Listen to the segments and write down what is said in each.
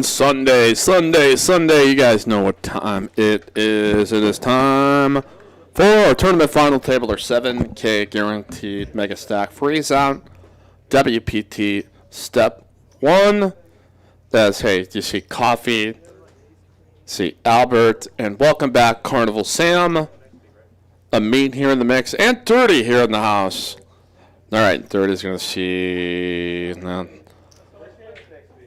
on Sunday. You guys know what time it is. It is time for our tournament final table, our 7K guaranteed mega stack freeze out. WPT Step 1. That's, hey, you see Coffee, see Albert, and welcome back, Carnival Sam. Amit here in the mix, and Dirty here in the house. All right, Dirty's going to see...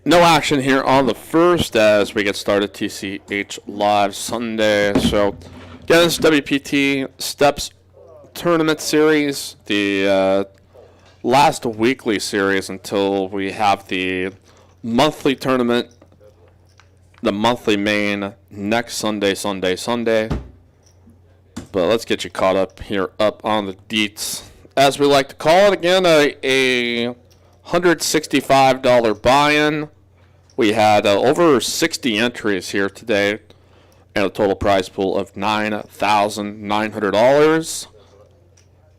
No action here on the first as we get started. TCH Live Sunday. So, again, this is WPT STEPS Tournament Series, the last weekly series until we have the monthly tournament, the monthly main, next Sunday. But let's get you caught up here, up on the deets. As we like to call it, again, a $165 buy-in. We had over 60 entries here today and a total prize pool of $9,900.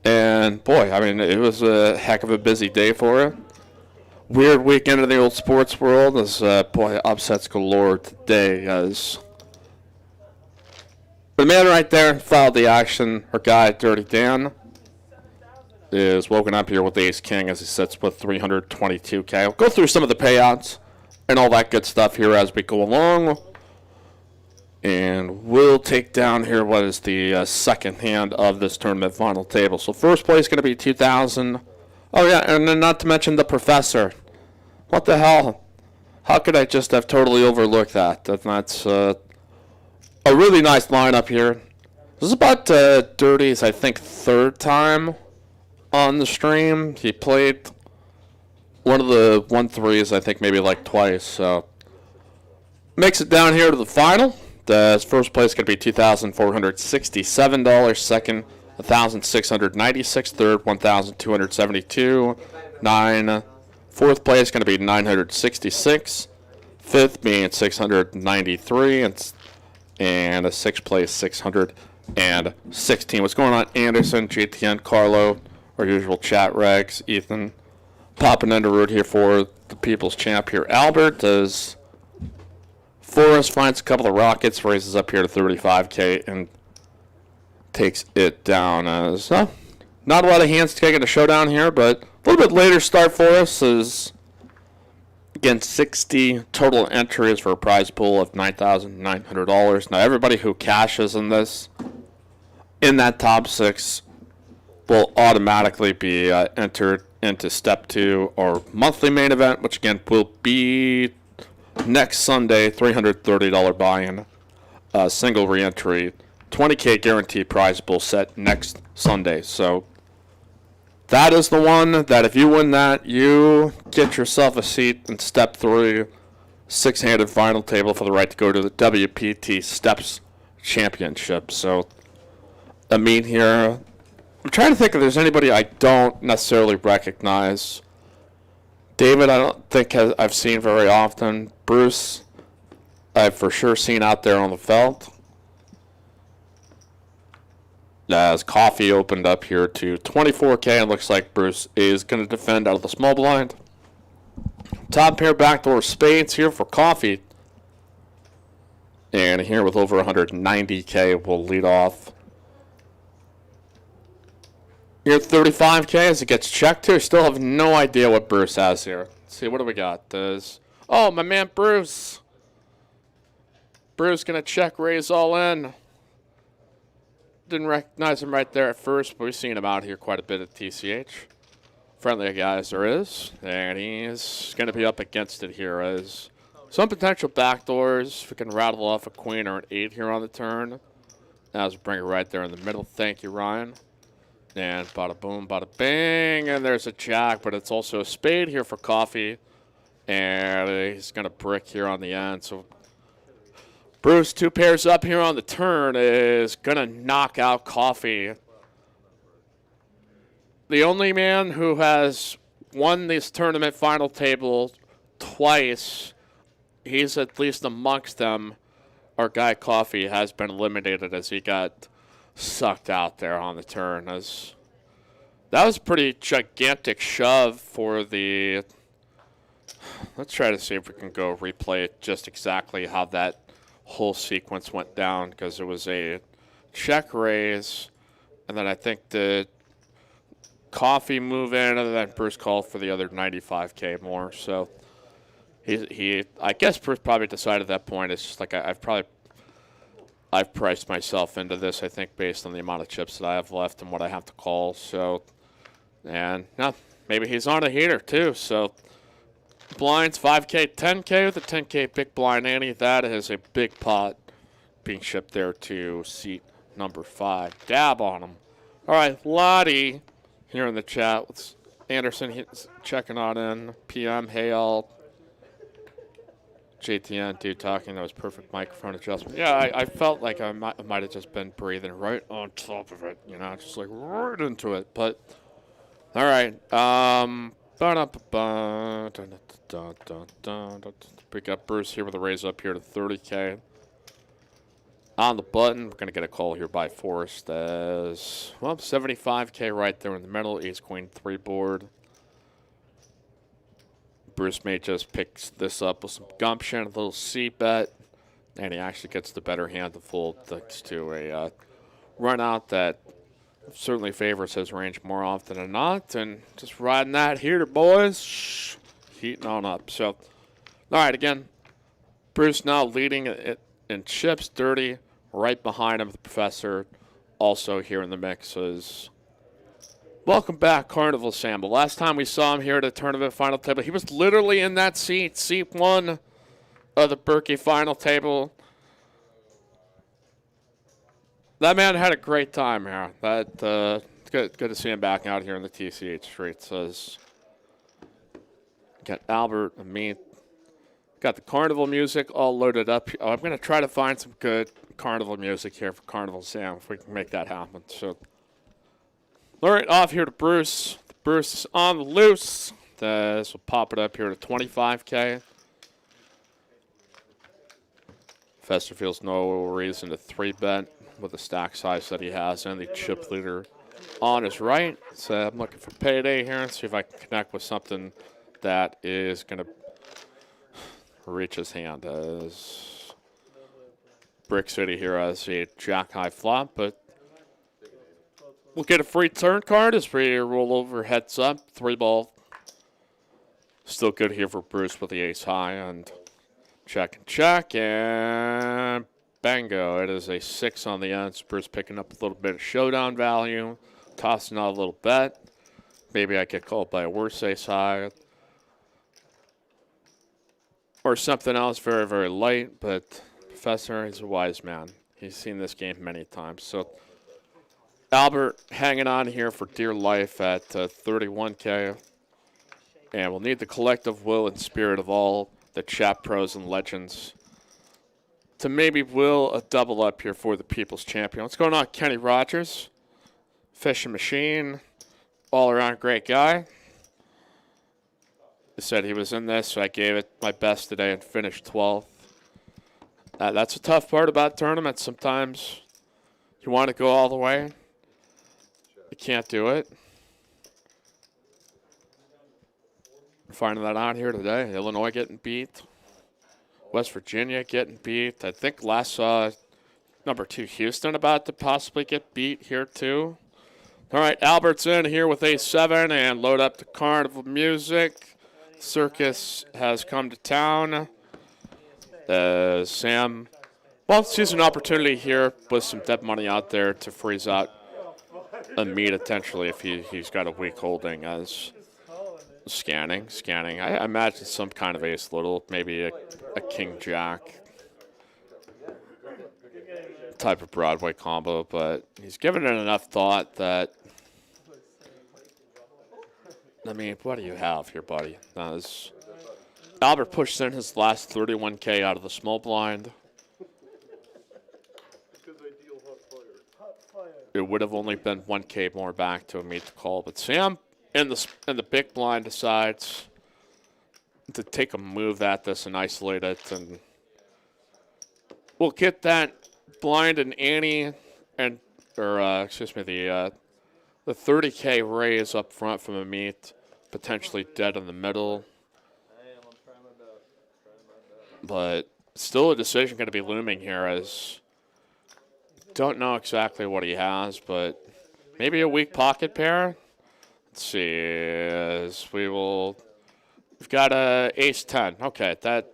And, boy, I mean, it was a heck of a busy day for it. Weird weekend in the old sports world as, boy, upsets galore today as... The man right there followed the action, our guy, Dirty Dan, is woken up here with Ace King as he sits with 322K. We'll go through some of the payouts and all that good stuff here as we go along. And we'll take down here what is the second hand of this tournament final table. So first place is going to be 2,000. Oh, yeah, and then not to mention the Professor. What the hell? How could I just have totally overlooked that? That's a really nice lineup here. This is about Dirty's, I think, third time on the stream. He played one of the 1-3s, I think maybe like twice. So makes it down here to the final. The first place going to be $2,467. Second, $1,696. Third, $1,272. 9. Fourth place going to be $966. Fifth being $693. And a sixth place, $616. What's going on, Anderson, GTN, Carlo, our usual chat regs, Ethan, popping into route here for the people's champ here. Albert does Forrest, finds a couple of rockets, raises up here to 35K, and takes it down. As not a lot of hands taking a showdown here, but a little bit later start for us is, again, 60 total entries for a prize pool of $9,900. Now, everybody who cashes in this, in that top 6, will automatically be entered into Step 2 or monthly main event, which, again, will be next Sunday, $330 buy-in, single re-entry, 20K guaranteed prize pool set next Sunday. So that is the one that if you win that, you get yourself a seat in Step 3, 6-handed final table for the right to go to the WPT STEPS Championship. So, Amit here. I'm trying to think if there's anybody I don't necessarily recognize. David, I don't think I've seen very often. Bruce, I've for sure seen out there on the felt. As Coffee opened up here to 24K, and looks like Bruce is going to defend out of the small blind. Top pair backdoor spades here for Coffee. And here with over 190K, we'll lead off. Here at 35K as it gets checked here. Still have no idea what Bruce has here. Let's see, what do we got? Oh, my man Bruce. Bruce going to check raise all in. Didn't recognize him right there at first, but we've seen him out here quite a bit at TCH. Friendly guy as there is. And he's going to be up against it here as some potential backdoors. If we can rattle off a queen or an 8 here on the turn. Now let's bring it right there in the middle. Thank you, Ryan. And bada boom, bada bing, and there's a jack, but it's also a spade here for Coffee. And he's going to brick here on the end. So Bruce, 2 pairs up here on the turn, is going to knock out Coffee. The only man who has won this tournament final table twice, he's at least amongst them. Our guy Coffee has been eliminated as he got sucked out there on the turn. That was a pretty gigantic shove for the let's try to see if we can go replay it just exactly how that whole sequence went down, because it was a check raise, and then I think the coffee move in, and then Bruce called for the other 95K more. So I guess Bruce probably decided at that point, it's just like I've priced myself into this, I think, based on the amount of chips that I have left and what I have to call. So, and no, maybe he's on a heater too. So blinds 5K, 10K with a 10K big blind ante. That is a big pot being shipped there to seat number 5. Dab on him. All right, Lottie here in the chat with Anderson checking on in. PM, hey all. JTN dude talking, that was perfect microphone adjustment. Yeah, I felt like I might have just been breathing right on top of it, you know, just like right into it. But all right, we got Bruce here with a raise up here to 30K. On the button, we're gonna get a call here by Forrest as well. 75K right there in the middle. Ace Queen 3 board. Bruce may just pick this up with some gumption, a little C bet, and he actually gets the better hand to fold thanks to a run out that certainly favors his range more often than not. And just riding that heater, boys. Heating on up. So, all right, again, Bruce now leading it in chips, dirty. Right behind him, the professor, also here in the mix is... Welcome back, Carnival Sam. The last time we saw him here at a tournament final table, he was literally in that seat, seat 1 of the Berkey final table. That man had a great time here. Good to see him back out here in the TCH streets. Says, got Albert and me. Got the Carnival music all loaded up. Oh, I'm going to try to find some good Carnival music here for Carnival Sam if we can make that happen. So. All right, off here to Bruce. Bruce is on the loose. This will pop it up here to 25K. Fester feels no reason to 3-bet with the stack size that he has and the chip leader on his right. So I'm looking for payday here and see if I can connect with something that is going to reach his hand. As Brick City here has a jack high flop, but we'll get a free turn card as we roll over heads up. 3 ball. Still good here for Bruce with the ace high. And check and check. And bango. It is a 6 on the end. So Bruce picking up a little bit of showdown value. Tossing out a little bet. Maybe I get called by a worse ace high. Or something else very, very light. But Professor, he's a wise man. He's seen this game many times. So Albert hanging on here for dear life at 31K. And we'll need the collective will and spirit of all the chat pros and legends to maybe will a double up here for the People's Champion. What's going on, Kenny Rogers? Fishing Machine. All-around great guy. He said he was in this, so I gave it my best today and finished 12th. That's a tough part about tournaments. Sometimes you want to go all the way. You can't do it. Finding that out here today. Illinois getting beat. West Virginia getting beat. I think last saw number 2 Houston about to possibly get beat here too. All right, Albert's in here with A7 and load up the Carnival music. Circus has come to town. Sam, well, sees an opportunity here with some dead money out there to freeze out a meat potentially if he's got a weak holding as scanning. I imagine some kind of ace little, maybe a king jack type of Broadway combo, but he's given it enough thought that, I mean, what do you have here, buddy? Albert pushed in his last 31K out of the small blind. It would have only been 1K more back to meet the call, but Sam in the big blind decides to take a move at this and isolate it, and we'll get that blind and ante and the 30K raise up front from a meet, potentially dead in the middle. But still a decision going to be looming here, as don't know exactly what he has, but maybe a weak pocket pair. Let's see. As we've got a ace 10. Okay, that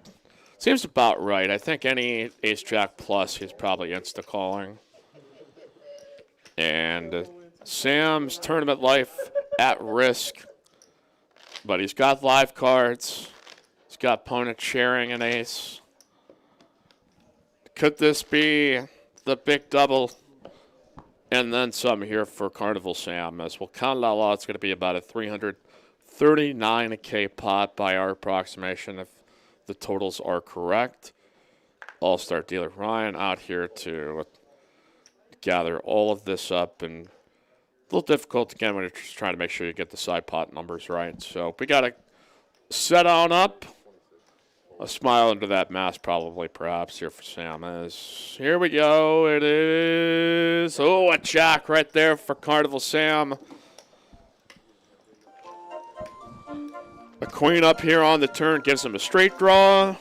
seems about right. I think any ace jack plus he's probably insta calling. And Sam's tournament life at risk, but he's got live cards. He's got opponent sharing an ace. Could this be the big double? And then some here for Carnival Sam, as we'll count it out. It's going to be about a 339K pot by our approximation if the totals are correct. All-Star dealer Ryan out here to gather all of this up, and a little difficult again when you're just trying to make sure you get the side pot numbers right. So we got to set on up. A smile into that mask probably perhaps here for Sam. As here we go. It is, a jack right there for Carnival Sam. A queen up here on the turn gives him a straight draw.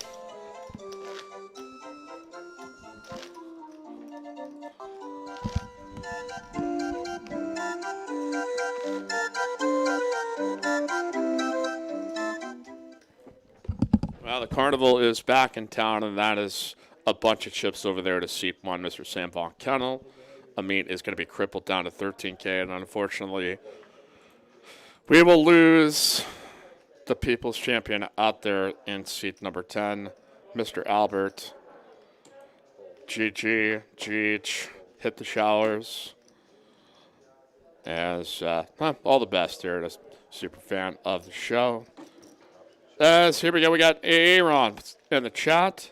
Well, the Carnival is back in town, and that is a bunch of chips over there to seat one, Mr. Sam Von Kennel. Amit is going to be crippled down to 13K, and unfortunately, we will lose the People's Champion out there in seat number 10, Mr. Albert. GG, hit the showers. As all the best here to super fan of the show. As here we go, we got Aaron in the chat.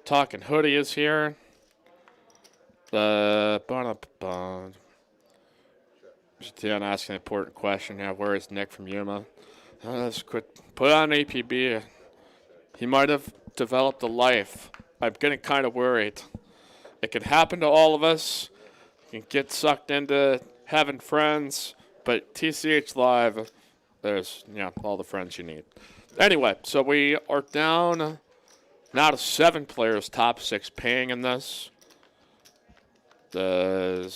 Talking Hoodie is here. GTN asking an important question. Yeah, where is Nick from Yuma? Let's put on APB. He might have developed a life. I'm getting kind of worried. It can happen to all of us. You can get sucked into having friends, but TCH Live, there's all the friends you need. Anyway, so we are down now to 7 players, top 6 paying in this. All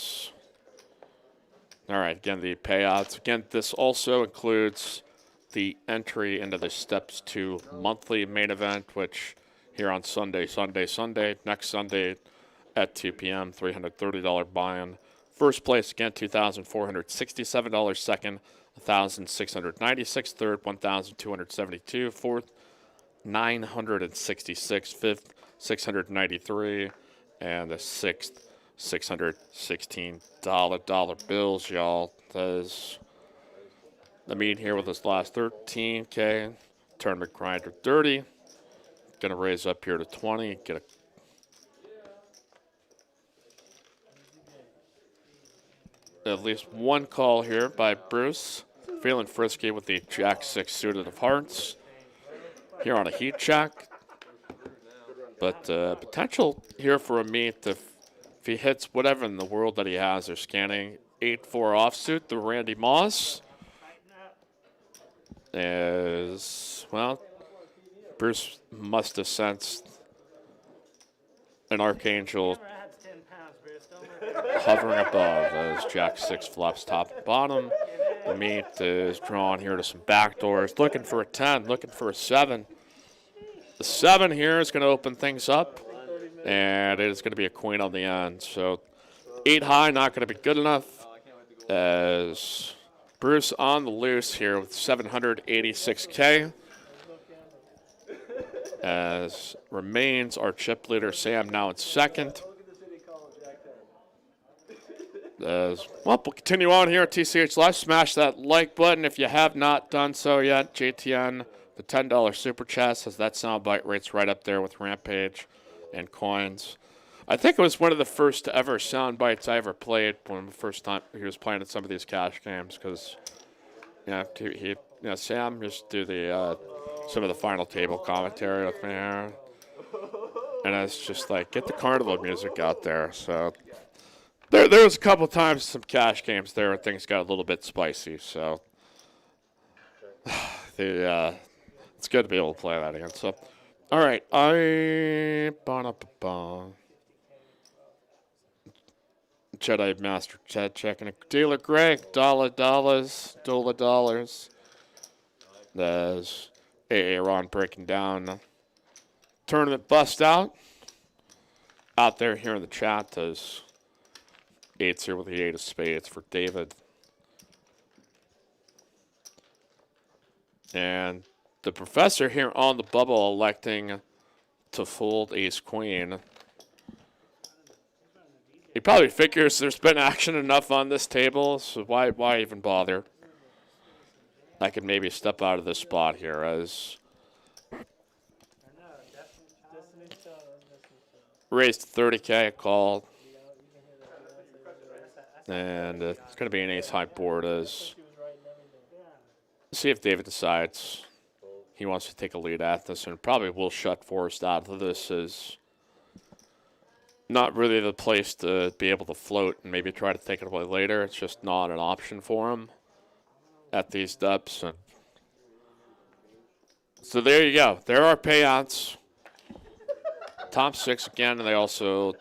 right, again, the payouts. Again, this also includes the entry into the Steps 2 monthly main event, which here on Sunday, next Sunday at 2 p.m., $330 buy-in. First place, again, $2,467. Second, $1,696. Third, $1,272. Fourth, $966. Fifth, $693. And the sixth, $616 dollar bills, y'all. There's the mean here with this last 13K. Tournament grinder 30. Gonna raise up here to 20. Get at least one call here by Bruce. Feeling frisky with the Jack-6 suited of hearts. Here on a heat check. But potential here for a meet if he hits whatever in the world that he has. They're scanning 8-4 offsuit, the Randy Moss. Bruce must have sensed an Archangel hovering above as Jack-6 flops top and bottom. The meat is drawn here to some backdoors, looking for a 10, looking for a 7. The 7 here is going to open things up, and it is going to be a queen on the end. So 8 high, not going to be good enough, as Bruce on the loose here with 786K. As remains our chip leader, Sam, now in second. We'll continue on here at TCH Live. Smash that like button if you have not done so yet. JTN, the $10 super chat, says that soundbite rates right up there with Rampage and Coins. I think it was one of the first ever sound bites I ever played when the first time he was playing in some of these cash games, because Sam used to do the some of the final table commentary with me here, and it's just like, get the carnival music out there. So there was a couple times some cash games there where things got a little bit spicy. So it's good to be able to play that again. So All right, ba-da-ba-ba. Jedi Master Chet checking a dealer Greg, dollars. There's Aaron breaking down tournament bust out there here in the chat. There's eights here with the 8 of spades for David. And the professor here on the bubble electing to fold ace queen. He probably figures there's been action enough on this table, so why even bother? I could maybe step out of this spot here as raised to 30K, a call. And it's going to be an ace-high board as see if David decides he wants to take a lead at this, and probably will shut Forrest out of this as not really the place to be able to float and maybe try to take it away later. It's just not an option for him at these depths. And so there you go. There are payouts. Top 6 again, and they also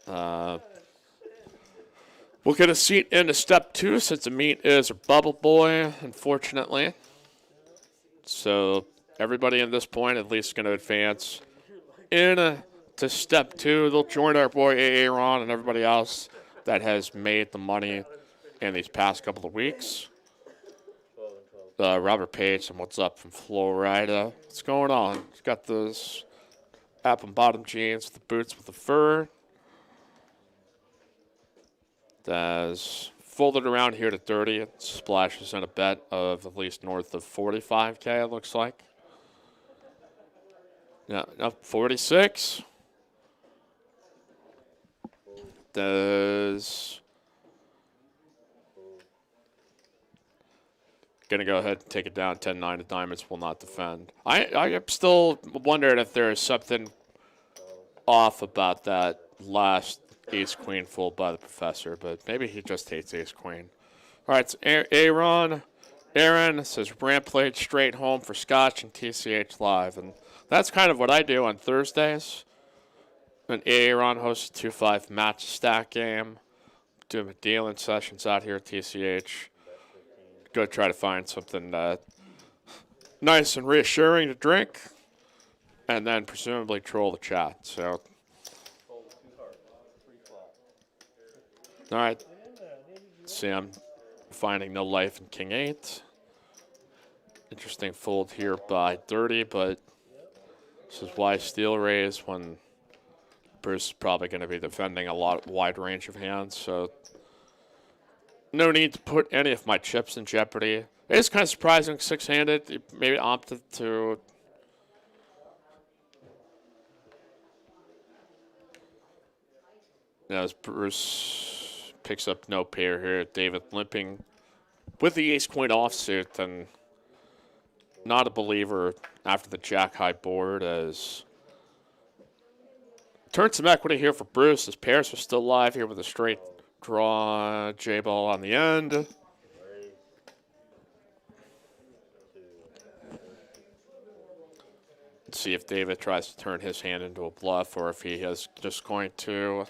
we'll get a seat into step 2 since the meet is a bubble boy, unfortunately. So everybody at this point at least going to advance in to step 2. They'll join our boy Aaron and everybody else that has made the money in these past couple of weeks. Robert Page and what's up from Florida. What's going on? He's got those apple and bottom jeans, the boots with the fur. That's folded around here to 30. It splashes in a bet of at least north of 45K, it looks like. Yeah, up 46. Does gonna go ahead and take it down. 10-9 of diamonds will not defend. I am still wondering if there is something off about that last ace queen fold by the professor, but maybe he just hates ace queen. All right, it's Aaron says ramp played straight home for Scotch and TCH live, and that's kind of what I do on Thursdays. And Aaron hosts a 2-5 match stack game. Doing the dealing sessions out here at TCH. Go try to find something nice and reassuring to drink, and then presumably troll the chat. So, all right. See, I'm finding no life in King 8. Interesting fold here by 30, but this is why steel raise when Bruce is probably going to be defending a wide range of hands. So, no need to put any of my chips in jeopardy. It's kind of surprising, 6-handed. He maybe opted to. As Bruce picks up no pair here, David limping with the ace queen offsuit, and not a believer after the jack high board as turn some equity here for Bruce as pairs are still live here with a straight draw J-ball on the end. Let's see if David tries to turn his hand into a bluff or if he is just going to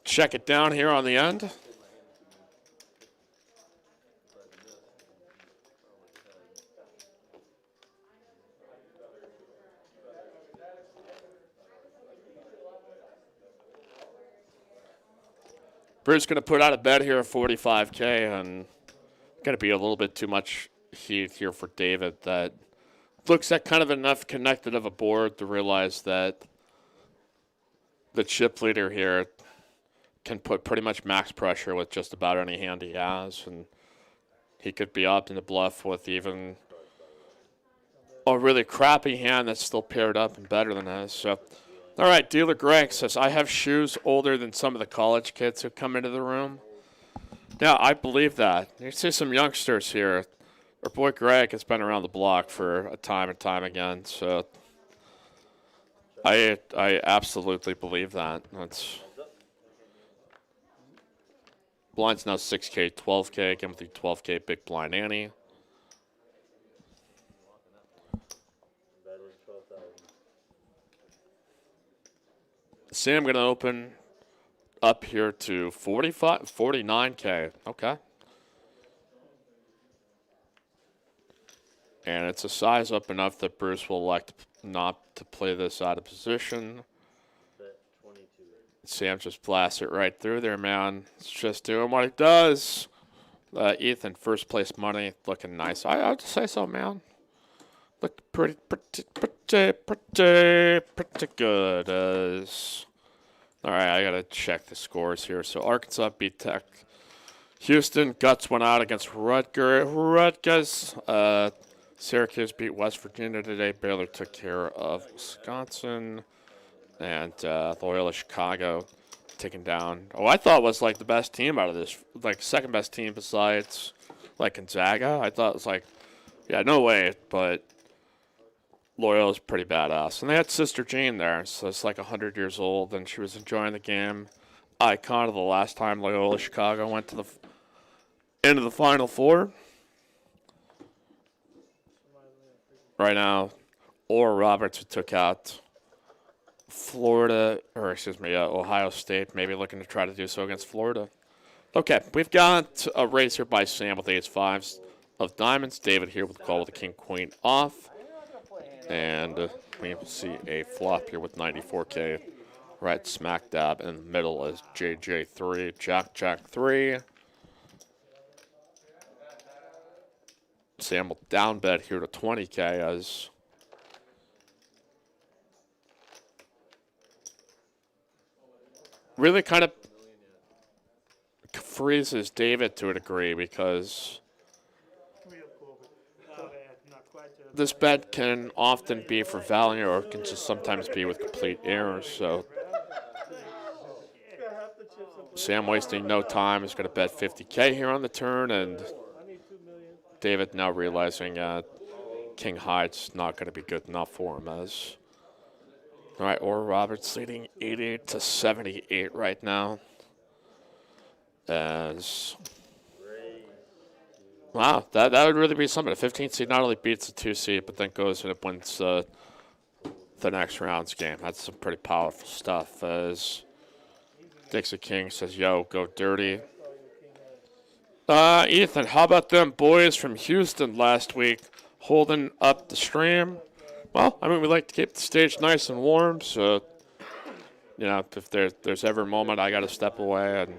check it down here on the end. Bruce going to put out a bet here of 45K, and going to be a little bit too much heat here for David. That looks at kind of enough connected of a board to realize that the chip leader here can put pretty much max pressure with just about any hand he has, and he could be opting to bluff with even a really crappy hand that's still paired up and better than his. So. All right, Dealer Greg says, I have shoes older than some of the college kids who come into the room. Yeah, I believe that. You see some youngsters here. Our boy Greg has been around the block for a time and time again, so I absolutely believe that. That's blind's now 6K, 12K, again with the 12K big blind ante. Sam going to open up here to 49K. Okay. And it's a size up enough that Bruce will elect not to play this out of position. Sam just blasts it right through there, man. It's just doing what it does. Ethan, first place money, looking nice. I would say so, man. Look pretty good. All right, I gotta check the scores here. So Arkansas beat Tech. Houston Guts went out against Rutgers. Syracuse beat West Virginia today. Baylor took care of Wisconsin. And Loyola Chicago taking down. Oh, I thought was like the best team out of this. Like second best team besides like Gonzaga. I thought it was like, yeah, no way. But Loyola's pretty badass. And they had Sister Jean there. So it's like 100 years old. And she was enjoying the game. Icon of the last time Loyola Chicago went to the into the Final Four. Right now, Oral Roberts took out Ohio State, maybe looking to try to do so against Florida. Okay, we've got a race here by Sam with ace-5s of diamonds. David here with call with the king-queen off. And we see a flop here with 94K. Right smack dab in the middle is JJ3, Jack 3. Sam will down bet here to 20K as really kind of freezes David to a degree because this bet can often be for value or it can just sometimes be with complete errors. So Sam wasting no time is going to bet 50K here on the turn, and David now realizing King Hide's not going to be good enough for him as. All right, Oral Roberts leading 80 to 78 right now. As wow, that would really be something. The 15th seed not only beats the 2 seed, but then goes and wins the next round's game. That's some pretty powerful stuff. As Dixie King says, "Yo, go dirty." Ethan, how about them boys from Houston last week holding up the stream? Well, I mean, we like to keep the stage nice and warm, so, you know, if there's ever a moment I got to step away and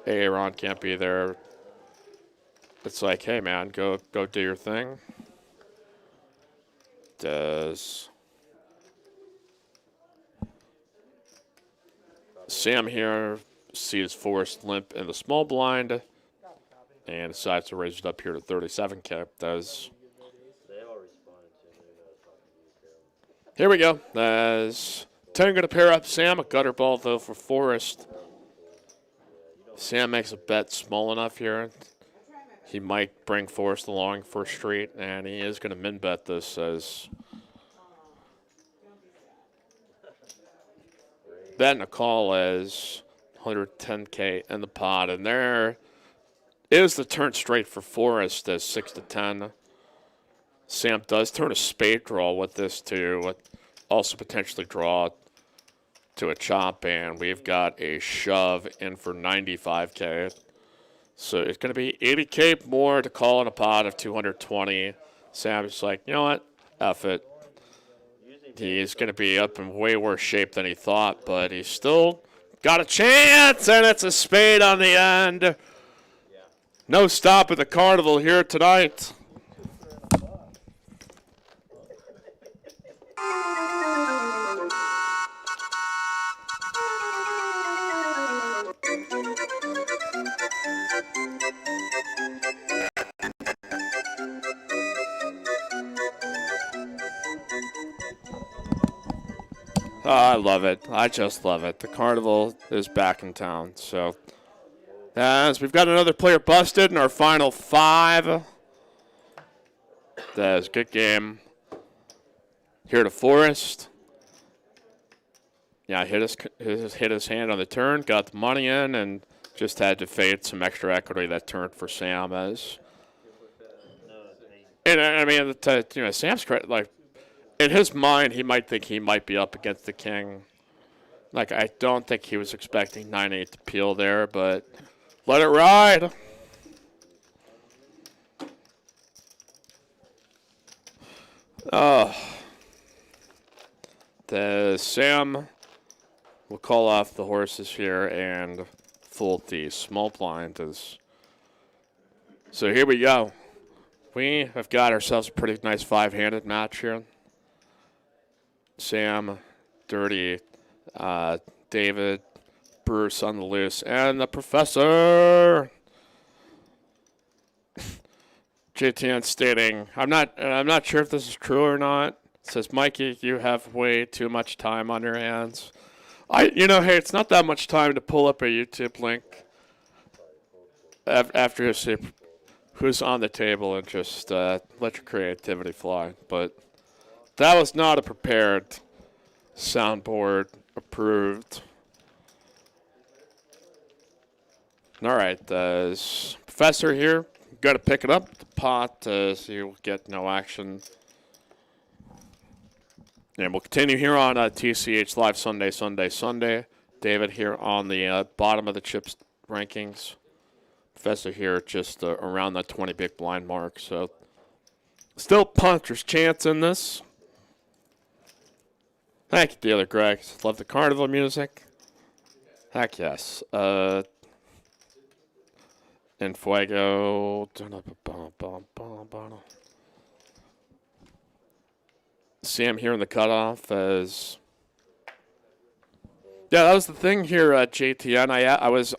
Aaron can't be there, it's like, hey, man, go do your thing. Does Sam here sees Forrest limp in the small blind and decides to raise it up here to 37K. Does here we go. As 10 going to pair up Sam. A gutter ball, though, for Forrest. Sam makes a bet small enough here. He might bring Forrest along for a street, and he is going to min bet this as betting a call as 110K in the pot. And there is the turn straight for Forrest as 6 to 10. Sam does turn a spade draw with this too. Also potentially draw to a chop, and we've got a shove in for 95K. So it's going to be 80K more to call in a pot of 220. Sam's like, you know what? F it. He's going to be up in way worse shape than he thought, but he's still got a chance, and it's a spade on the end. No stop at the carnival here tonight. Oh, I love it. I just love it. The carnival is back in town. So, as we've got another player busted in our final 5. That's a good game. Here to Forrest. Yeah, hit his hand on the turn, got the money in, and just had to fade some extra equity that turned for Sam. As, and I mean, Sam's credit, like, in his mind, he might think he might be up against the king. Like, I don't think he was expecting 9-8 to peel there, but let it ride. Oh. Sam will call off the horses here and fold the small blind. So here we go. We have got ourselves a pretty nice five-handed match here. Sam, Dirty, David, Bruce on the loose, and the professor. JTN stating, I'm not sure if this is true or not. It says, Mikey, you have way too much time on your hands. Hey, it's not that much time to pull up a YouTube link after you see who's on the table and just let your creativity fly. But that was not a prepared soundboard approved. All right, Professor here, got to pick it up. The pot, so you'll get no action. And we'll continue here on TCH Live Sunday. David here on the bottom of the chips rankings. Professor here just around that 20 big blind mark. So still puncher's chance in this. Thank you, dealer Greg. Love the carnival music. Heck yes. En Fuego. Sam here in the cutoff as... Yeah, that was the thing here at JTN. I was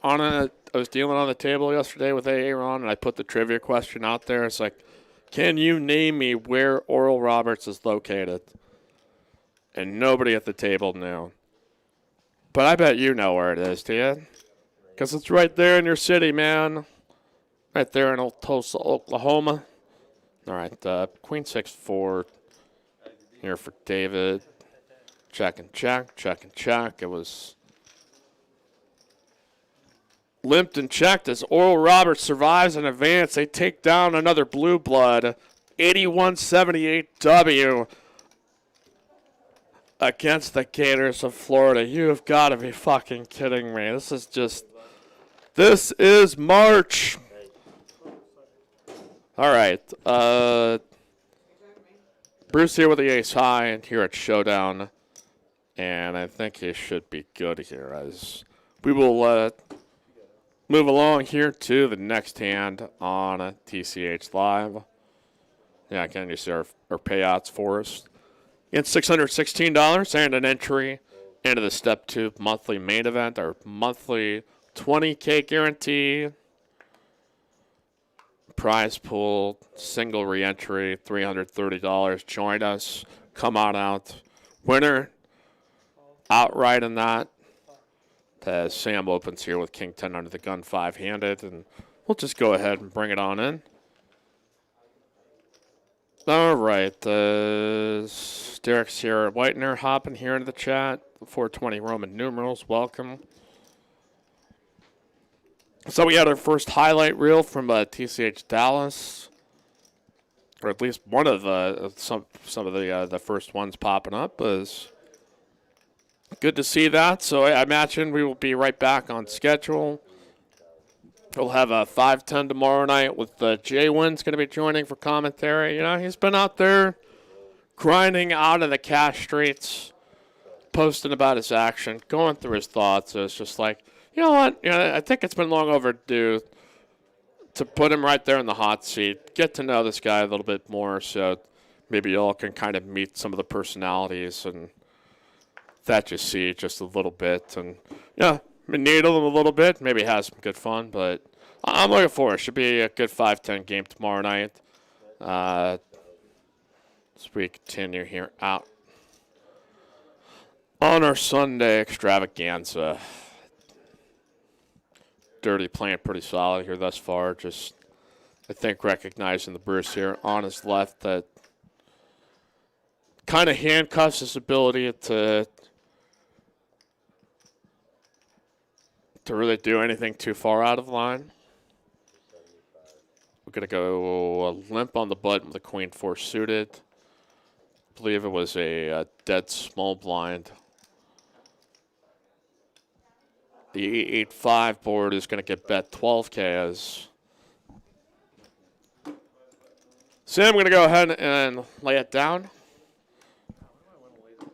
dealing on the table yesterday with Aaron, and I put the trivia question out there. It's like, can you name me where Oral Roberts is located? And nobody at the table knew. But I bet you know where it is, do you? Because it's right there in your city, man. Right there in Old Tulsa, Oklahoma. All right, Queen 6-4 here for David. Check and check. It was limped and checked as Oral Roberts survives in advance. They take down another blue blood. 81-78 W against the Gators of Florida. You have got to be fucking kidding me. This is March. All right. Bruce here with the ace high and here at Showdown. And I think he should be good here as we will move along here to the next hand on TCH Live. Yeah, again, you see our payouts for us. It's $616 and an entry into the Step 2 monthly main event, our monthly $20K guarantee. Prize pool, single re-entry, $330. Join us. Come on out. Winner outright in that. As Sam opens here with King 10 under the gun, five-handed. And we'll just go ahead and bring it on in. All right. Derek's here. Whitener hopping here into the chat. 420 Roman numerals. Welcome. So we had our first highlight reel from TCH Dallas, or at least one of some of the first ones popping up. Is good to see that. So I imagine we will be right back on schedule. We'll have a 5:10 tomorrow night with Jay Wynn's going to be joining for commentary. He's been out there grinding out of the cash streets, posting about his action, going through his thoughts. So it's just like, you know what? I think it's been long overdue to put him right there in the hot seat, get to know this guy a little bit more, so maybe y'all can kind of meet some of the personalities and that you see just a little bit. And, needle him a little bit, maybe have some good fun, but I'm looking forward. It should be a good 5-10 game tomorrow night. As we continue here out on our Sunday extravaganza. Dirty playing pretty solid here thus far. Just, I think, recognizing the Bruce here on his left that kind of handcuffs his ability to really do anything too far out of line. We're going to go limp on the button with the Queen 4 suited. I believe it was a dead small blind. The 8-5 board is going to get bet 12K as so I'm going to go ahead and lay it down.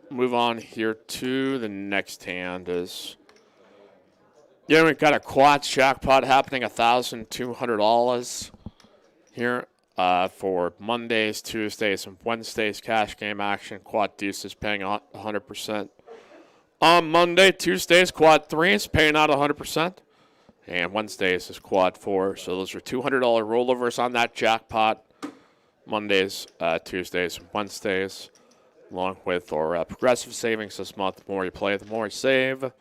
Move on here to the next hand is we've got a quads jackpot happening, $1,200 here for Mondays, Tuesdays, and Wednesdays cash game action. Quad deuce is paying 100%. On Monday, Tuesdays, quad 3 is paying out 100%. And Wednesdays is quad 4. So those are $200 rollovers on that jackpot. Mondays, Tuesdays, and Wednesdays. Along with our progressive savings this month. The more you play, the more you save. And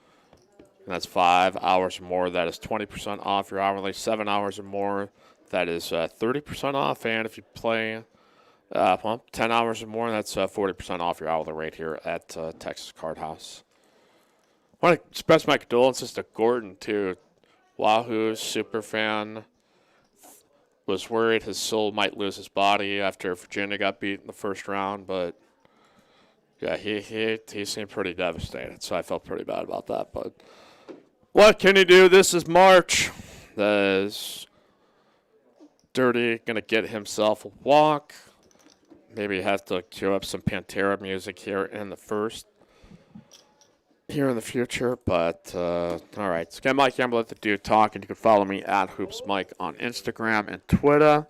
that's 5 hours or more. That is 20% off your hourly. 7 hours or more. That is 30% off. And if you play 10 hours or more, that's 40% off your hourly rate here at Texas Card House. I want to express my condolences to Gordon, too. Wahoo super fan. Was worried his soul might lose his body after Virginia got beat in the first round, but yeah, he seemed pretty devastated, so I felt pretty bad about that. But what can you do? This is March. There's Dirty going to get himself a walk. Maybe have to cue up some Pantera music here in the first. Here in the future, but all right. So again, Mike, I'm going to let the dude talk, and you can follow me at HoopsMike on Instagram and Twitter.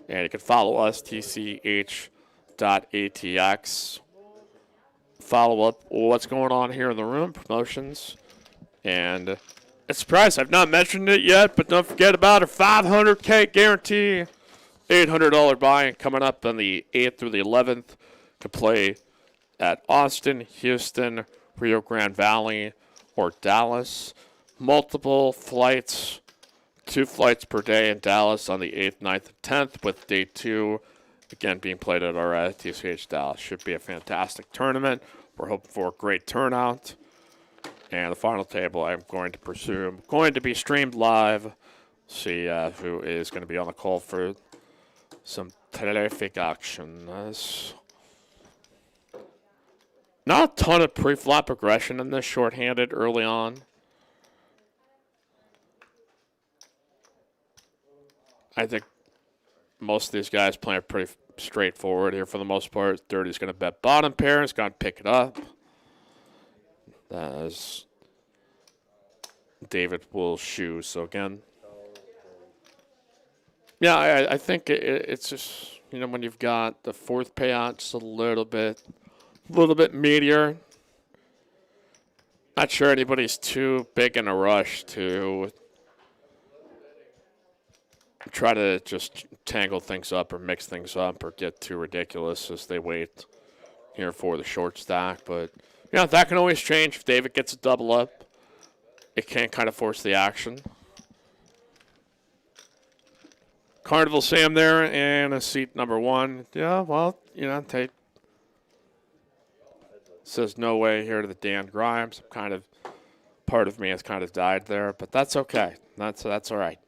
And you can follow us, TCH.ATX. Follow up what's going on here in the room, promotions. And it's a surprise, I've not mentioned it yet, but don't forget about our $500K guarantee. $800 buy-in coming up on the 8th through the 11th. To play at Austin, Houston, Rio Grande Valley, or Dallas. Multiple flights, 2 flights per day in Dallas on the 8th, 9th, and 10th, with day 2 again being played at our TCH Dallas. Should be a fantastic tournament. We're hoping for a great turnout. And the final table, I'm going to presume, going to be streamed live. See who is going to be on the call for some terrific action. Not a ton of pre-flop aggression in this shorthanded early on. I think most of these guys playing pretty straightforward here for the most part. Dirty's going to bet bottom pair. He's going to pick it up. As David will shoe. So again, yeah, I think it's just, when you've got the fourth payout just a little bit meatier. Not sure anybody's too big in a rush to try to just tangle things up or mix things up or get too ridiculous as they wait here for the short stack. But, that can always change if David gets a double up. It can kind of force the action. Carnival Sam there and a seat number 1. Yeah, well, take. Says no way here to the Dan Grimes. Part of me has kind of died there, but that's okay. That's all right.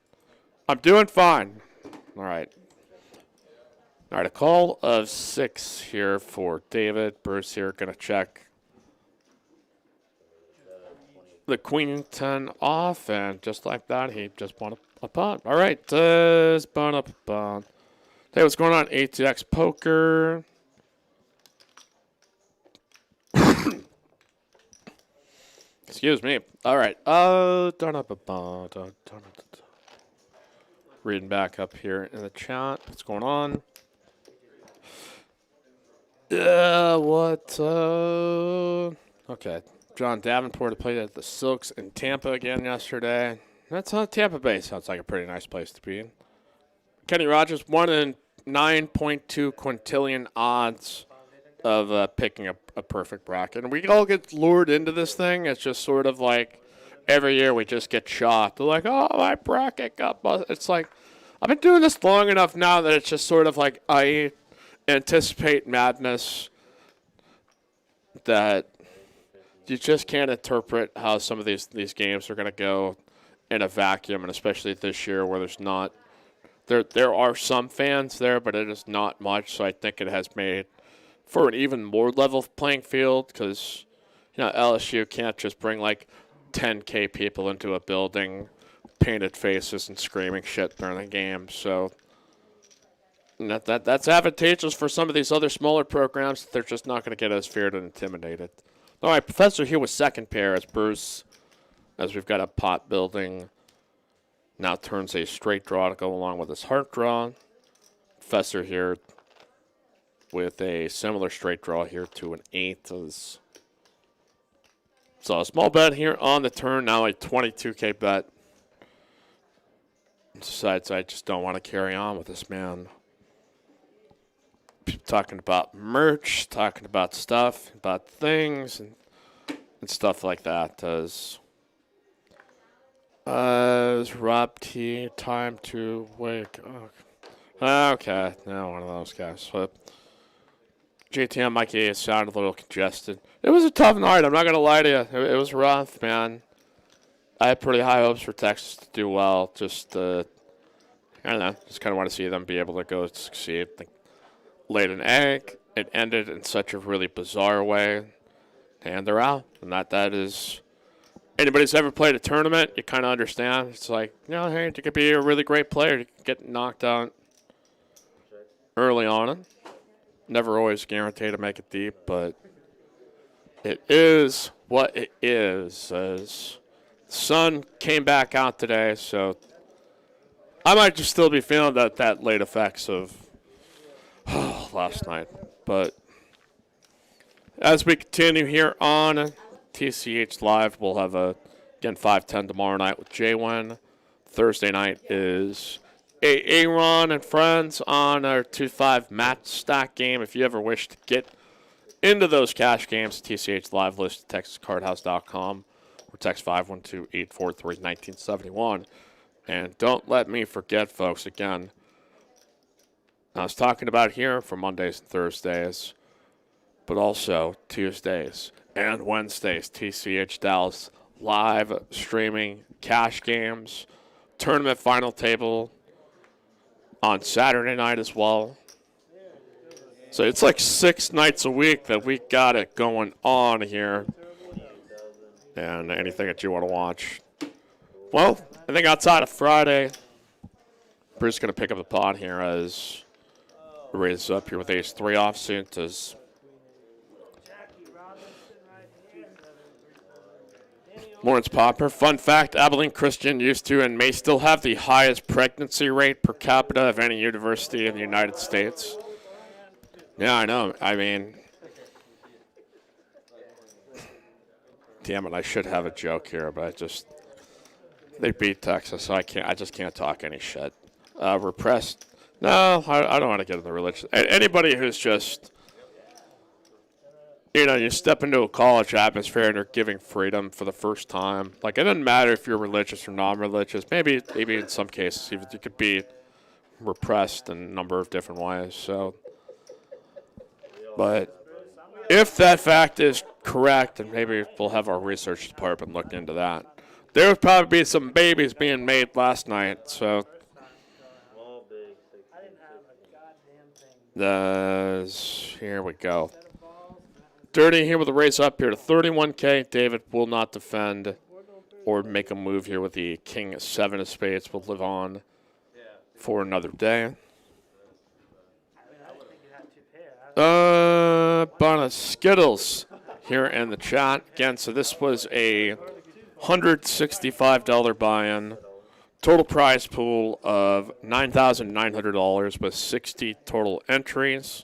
I'm doing fine. All right. All right, a call of 6 here for David. Bruce here going to check the Queen 10 off, and just like that, he just won a punt. All right, does bun up a punt. Hey, what's going on? ATX Poker. Excuse me. All right. Reading back up here in the chat. What's going on? Okay. John Davenport played at the Silks in Tampa again yesterday. That's Tampa Bay. Sounds like a pretty nice place to be in. Kenny Rogers, 1 in 9.2 quintillion odds of picking up a perfect bracket. And we all get lured into this thing. It's just sort of like every year we just get shocked. They're like, oh, my bracket got busted. It's like, I've been doing this long enough now that it's just sort of like I anticipate madness that you just can't interpret how some of these games are going to go in a vacuum, and especially this year where there's not there are some fans there, but it is not much. So I think it has made for an even more level playing field because LSU can't just bring like 10K people into a building, painted faces and screaming shit during the game. So that's advantageous for some of these other smaller programs. They're just not going to get as feared and intimidated. All right, Professor here with second pair as Bruce, as we've got a pot building, now turns a straight draw to go along with his heart draw. Professor here with a similar straight draw here to an 8. So a small bet here on the turn, now a 22K bet. Decides I just don't want to carry on with this man. Talking about merch, talking about stuff, about things, and stuff like that. As Rob T, time to wake up. Okay, now one of those guys. But JTM Mikey sounded a little congested. It was a tough night, I'm not going to lie to you. It was rough, man. I had pretty high hopes for Texas to do well. Just, I don't know, just kind of want to see them be able to go succeed. Laid an egg. It ended in such a really bizarre way. And they're out. And that is... Anybody's ever played a tournament, you kind of understand. It's like, hey, you could be a really great player. You could get knocked out early on. Never always guaranteed to make it deep, but it is what it is. As the sun came back out today, so I might just still be feeling that late effects of last night. But as we continue here on TCH Live, we'll have again 5:10 tomorrow night with J1. Thursday night is Aaron and friends on our 2-5 match stack game. If you ever wish to get into those cash games, TCH Live list at TexasCardHouse.com or text 512-843-1971. And don't let me forget, folks, again, I was talking about here for Mondays and Thursdays, but also Tuesdays and Wednesdays, TCH Dallas live streaming cash games, tournament final table on Saturday night as well. So it's like 6 nights a week that we got it going on here. And anything that you want to watch. Well, I think outside of Friday, Bruce is going to pick up the pod here as we raise up here with ace-3 offsuit as Lawrence Popper. Fun fact, Abilene Christian used to and may still have the highest pregnancy rate per capita of any university in the United States. Yeah, I know. I mean, damn it, I should have a joke here, but they beat Texas, so I just can't talk any shit. Repressed. No, I don't want to get into religion. Anybody who's just, you step into a college atmosphere and they're giving freedom for the first time. Like, it doesn't matter if you're religious or non-religious. Maybe in some cases you could be repressed in a number of different ways. So, but if that fact is correct, and maybe we'll have our research department look into that. There would probably be some babies being made last night, so here we go. Dirty here with a raise up here to 31K. David will not defend or make a move here with the King 7 of spades. Will live on for another day. Bonus Skittles here in the chat. Again, so this was a $165 buy-in. Total prize pool of $9,900 with 60 total entries.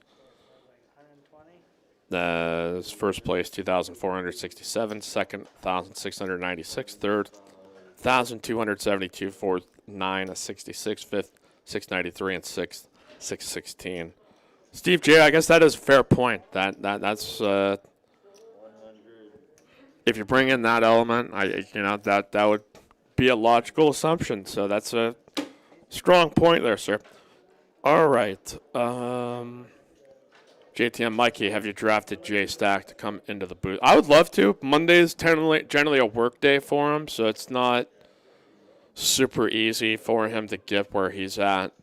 First place, 2,467. Second, 1,696. Third, 1,272. Fourth, 966. Fifth, 693. And sixth, 616. Steve J., I guess that is a fair point. That's if you bring in that element, that would be a logical assumption. So that's a strong point there, sir. All right. JTM Mikey, have you drafted J Stack to come into the booth? I would love to. Monday is generally a work day for him, so it's not super easy for him to get where he's at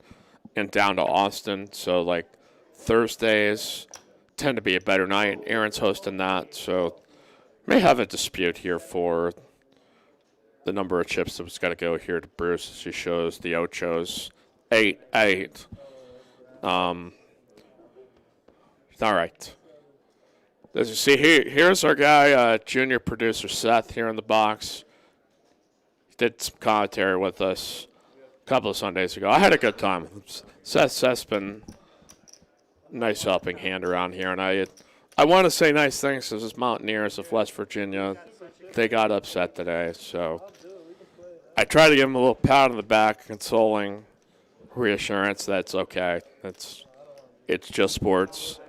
and down to Austin. So, like, Thursdays tend to be a better night. Aaron's hosting that, so may have a dispute here for the number of chips that's got to go here to Bruce. She shows the Ochos 8-8. All right. As you see, here's our guy, junior producer Seth, here in the box. He did some commentary with us a couple of Sundays ago. I had a good time. Seth's been a nice helping hand around here, and I want to say nice things to his Mountaineers of West Virginia. They got upset today, so I try to give him a little pat on the back, consoling reassurance that it's okay. It's just sports.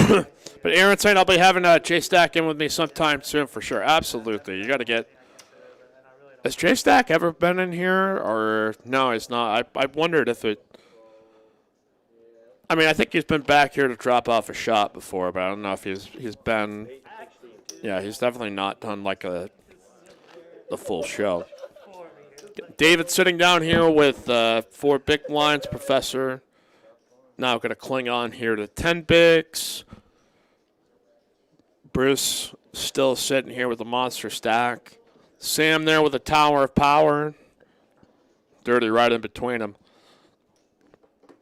But Aaron saying I'll be having Jay Stack in with me sometime soon for sure. Absolutely. You got to get. Has Jay Stack ever been in here? Or no, he's not. I wondered if it. I mean, I think he's been back here to drop off a shot before, but I don't know if he's been. Yeah, he's definitely not done like the full show. David sitting down here with 4 big blinds, Professor. Now going to cling on here to 10 bigs. Bruce still sitting here with a monster stack. Sam there with a tower of power. Dirty right in between them.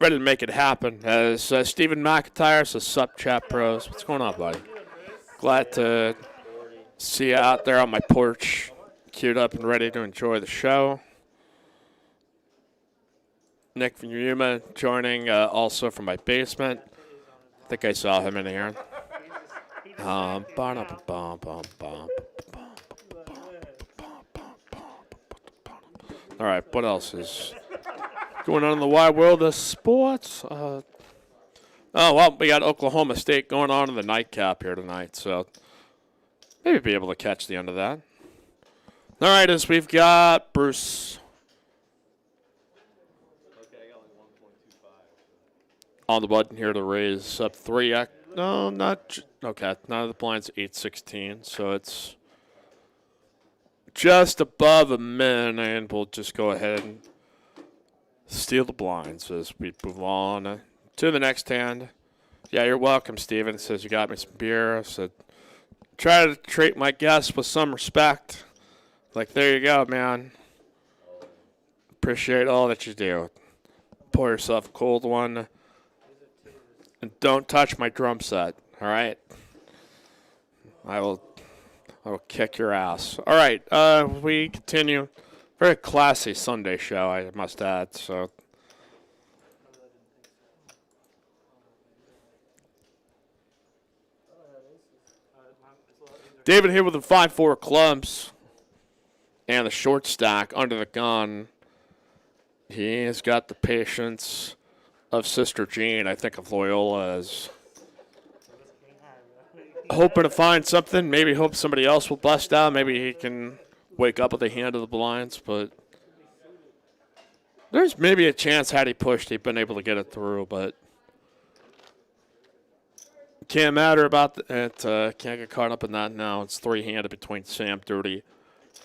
Ready to make it happen. As Stephen McIntyre says, sup, chat pros. What's going on, buddy? Glad to see you out there on my porch, queued up and ready to enjoy the show. Nick from Yuma joining also from my basement. I think I saw him in here. All right, what else is going on in the wide world of sports? Oh, well, we got Oklahoma State going on in the nightcap here tonight, so maybe be able to catch the end of that. All right, as we've got Bruce on the button here to raise up 3. No, not okay. None of the blinds 8-16, so it's just above a min, and we'll just go ahead and steal the blinds as we move on to the next hand. Yeah, you're welcome, Steven. Says you got me some beer. I said try to treat my guests with some respect. Like, there you go, man. Appreciate all that you do. Pour yourself a cold one. And don't touch my drum set, all right? I will kick your ass. All right, we continue. Very classy Sunday show, I must add. So, David here with the 5-4 clubs and the short stack under the gun. He has got the patience of Sister Jean, I think, of Loyola, is hoping to find something. Maybe hope somebody else will bust out. Maybe he can wake up with a hand of the blinds. But there's maybe a chance had he pushed, he'd been able to get it through. But can't matter about it. Can't get caught up in that now. It's 3-handed between Sam Dirty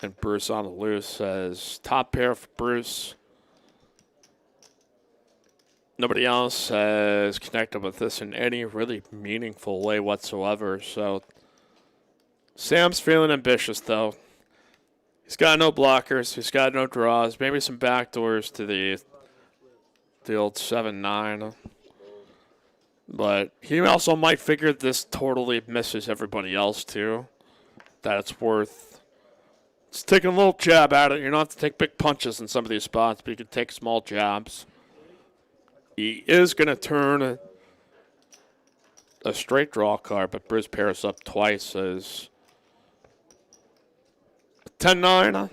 and Bruce on the loose. As top pair for Bruce. Nobody else has connected with this in any really meaningful way whatsoever. So Sam's feeling ambitious, though. He's got no blockers. He's got no draws. Maybe some backdoors to the old 7-9. But he also might figure this totally misses everybody else, too. That it's worth just taking a little jab at it. You don't have to take big punches in some of these spots, but you can take small jabs. He is going to turn a straight draw card, but Bruce pairs up twice as 10-9.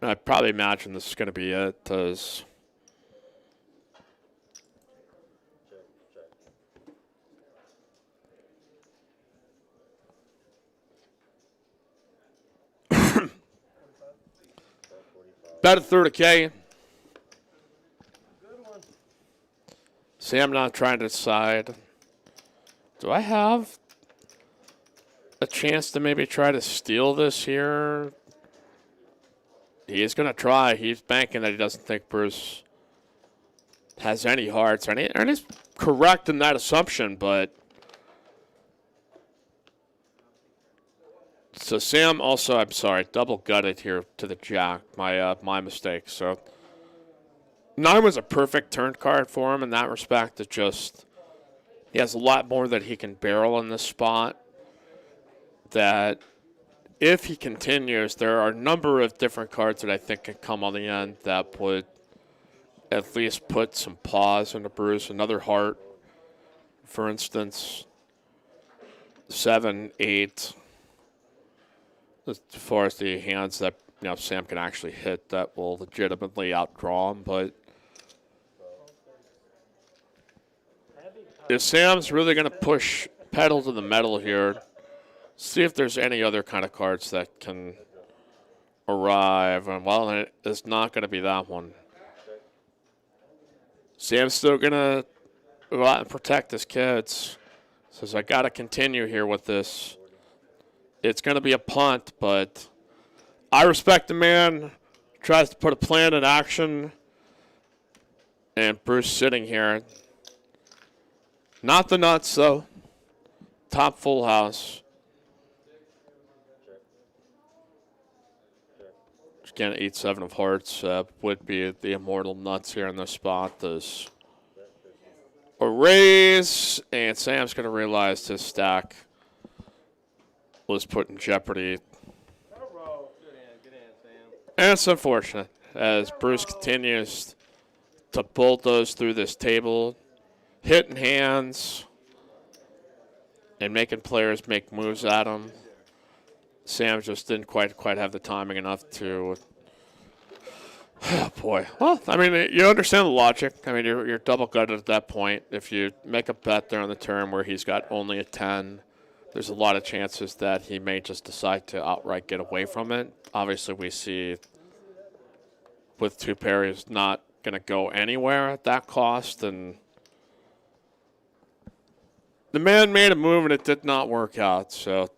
I probably imagine this is going to be it, as about a third of K. Sam not trying to decide, do I have a chance to maybe try to steal this here? He is going to try. He's banking that he doesn't think Bruce has any hearts. And he's correct in that assumption, but So Sam also, I'm sorry, double gutted here to the jack. My mistake. So 9 was a perfect turn card for him in that respect. It just, he has a lot more that he can barrel in this spot. That if he continues, there are a number of different cards that I think can come on the end that would at least put some pause into Bruce. Another heart, for instance, 7, 8. As far as the hands that Sam can actually hit, that will legitimately outdraw him. But if Sam's really going to push pedal to the metal here, see if there's any other kind of cards that can arrive. And well, it's not going to be that one. Sam's still going to go out and protect his kids. Says, I got to continue here with this. It's going to be a punt, but I respect the man. Tries to put a plan in action. And Bruce sitting here. Not the nuts, though. Top full house. Again, 8-7 of hearts would be the immortal nuts here in this spot. There's a raise, and Sam's going to realize his stack was put in jeopardy. And it's unfortunate as Bruce continues to bulldoze through this table, hitting hands and making players make moves at him. Sam just didn't quite have the timing enough to. Oh boy. Well, I mean, you understand the logic. I mean, you're double gutted at that point. If you make a bet there on the turn where he's got only a 10, there's a lot of chances that he may just decide to outright get away from it. Obviously, we see with 2 pair, he's not going to go anywhere at that cost, and the man made a move and it did not work out. So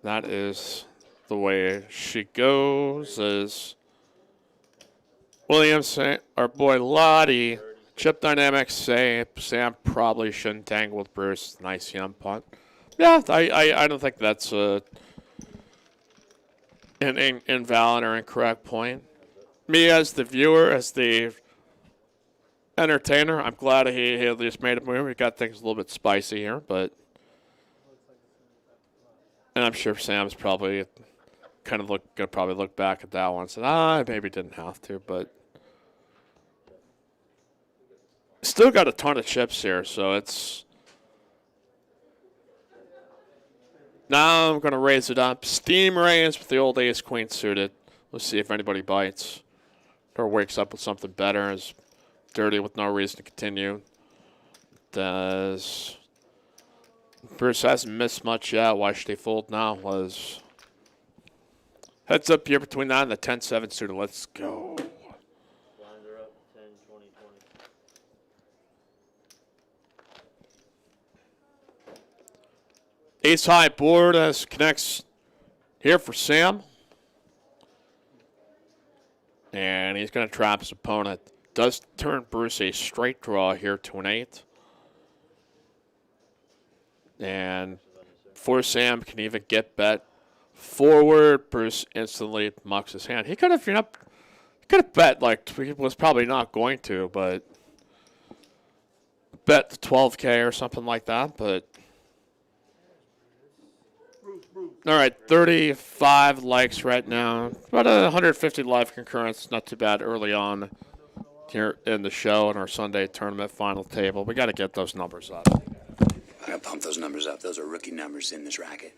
that is the way she goes. As Williams, our boy Lottie, Chip Dynamics say Sam probably shouldn't tangle with Bruce. Nice young punt. Yeah, I don't think that's an invalid or incorrect point. Me as the viewer, as the entertainer, I'm glad he at least made a move. He got things a little bit spicy here, but and I'm sure Sam's probably gonna look back at that one and say, I maybe didn't have to, but still got a ton of chips here, so it's. Now I'm going to raise it up. Steam raise with the old ace-queen suited. Let's see if anybody bites or wakes up with something better. Is dirty with no reason to continue. Does Bruce hasn't missed much yet. Why should he fold now? Was heads up here between that and the 10-7 suited. Let's go. Blinds are up 10, 20, 20. Ace high board as connects here for Sam. And he's going to trap his opponent. Does turn Bruce a straight draw here to an 8. And before Sam can even get bet forward, Bruce instantly mucks his hand. He could have bet, like, he was probably not going to, but bet the 12K or something like that, but. All right, 35 likes right now. About 150 live concurrents. Not too bad early on here in the show and our Sunday tournament final table. We got to get those numbers up. I gotta pump those numbers up. Those are rookie numbers in this racket.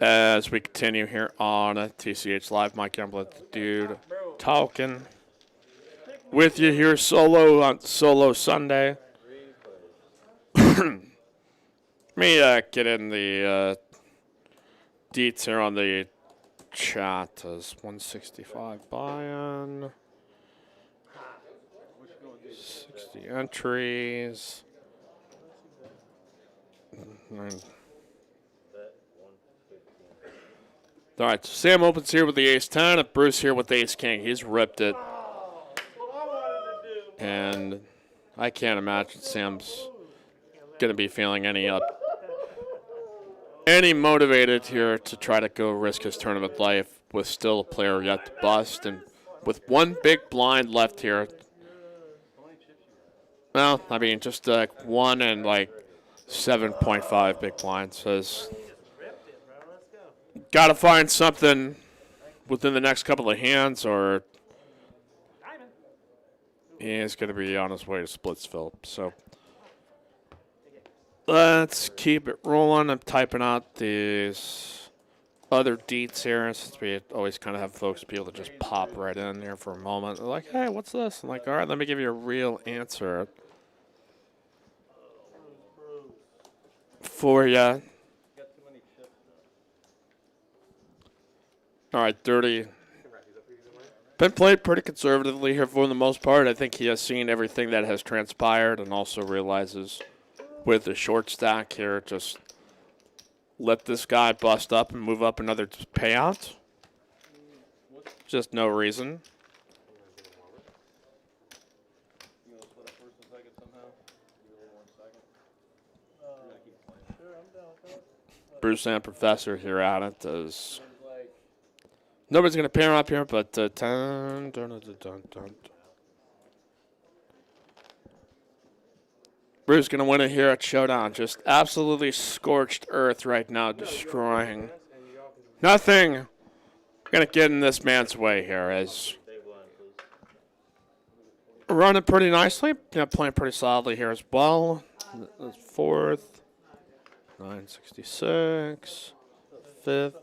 As we continue here on TCH Live, Mike Gamblet, the dude, talking with you here solo on Solo Sunday. Let me get in the deets here on the chat. As 165 buy-in, 60 entries. All right, so Sam opens here with the ace-10, and Bruce here with the ace-king. He's ripped it. And I can't imagine Sam's going to be feeling any motivated here to try to go risk his tournament life with still a player yet to bust. And with one big blind left here, well, I mean, just one and like 7.5 big blind says, got to find something within the next couple of hands or he is going to be on his way to Splitsville. So let's keep it rolling. I'm typing out these other deets here since we always kind of have folks be able to just pop right in there for a moment. They're like, hey, what's this? I'm like, all right, let me give you a real answer for you. All right, Dirty. Been played pretty conservatively here for the most part. I think he has seen everything that has transpired and also realizes with the short stack here, just let this guy bust up and move up another payout. Just no reason. Bruce and Professor here at it as nobody's going to pair up here, but Bruce going to win it here at Showdown. Just absolutely scorched earth right now, destroying. Nothing going to get in this man's way here as running pretty nicely. Yeah, playing pretty solidly here as well. Fourth, 966, fifth.